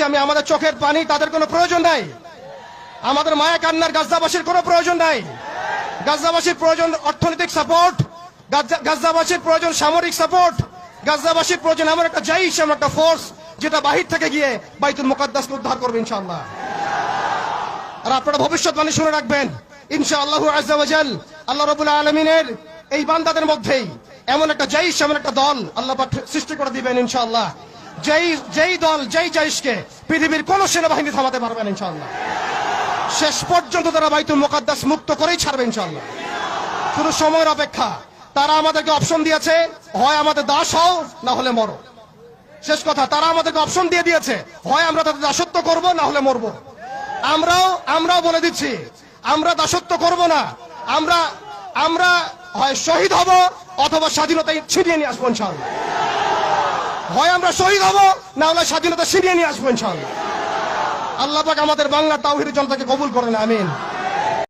আমি আমাদের চোখের পানি তাদের কোনো প্রয়োজন নাই, আমাদের মায়া কান্নার গাজাবাসীর কোনো প্রয়োজন নাই। গাজাবাসীর প্রয়োজন অর্থনৈতিক সাপোর্ট, গাজাবাসীর প্রয়োজন সামরিক সাপোর্ট, গাজাবাসীর প্রয়োজন এমন একটা জাইশ, এমন একটা ফোর্স যেটা বাহির থেকে গিয়ে বাইতুল মুকাদ্দাসকে উদ্ধার করবে ইনশাআল্লাহ। আর আপনারা ভবিষ্যৎবাণী শুনে রাখবেন, ইনশাআল্লাহু আযজা ওয়া জাল আল্লাহ রাব্বুল আলামিনের এই বান্দাদের মধ্যেই এমন একটা জাইশ, এমন একটা দল আল্লাহ পাক সৃষ্টি করে দিবেন ইনশাআল্লাহ। যেই দল, যেই জাইশকে পৃথিবীর কোন সেনাবাহিনী থামাতে পারবে না ইনশাআল্লাহ। শেষ পর্যন্ত তারা বাইতুল মুকাদ্দাস মুক্ত করেই ছাড়বে ইনশাআল্লাহ। শুধু সময়ের অপেক্ষা। তারা আমাদেরকে অপশন দিয়েছে, হয় আমাদের দাস হও না হলে মরো। শেষ কথা, তারা আমাদেরকে অপশন দিয়ে দিয়েছে, হয় আমরা তাদের দাসত্ব করব না হলে মরবো। আমরাও বলে দিচ্ছি, আমরা দাসত্ব করব না। আমরা হয় শহীদ হব অথবা স্বাধীনতা ছিনিয়ে নিয়ে আসবো ইনশাআল্লাহ। হয় আমরা শহীদ হব না হলে স্বাধীনতা ছিনিয়ে নিয়ে আসবো ইনশাআল্লাহ। আল্লাহ পাক আমাদের বাংলার তাওহীদের জনতাকে কবুল করেন, আমিন।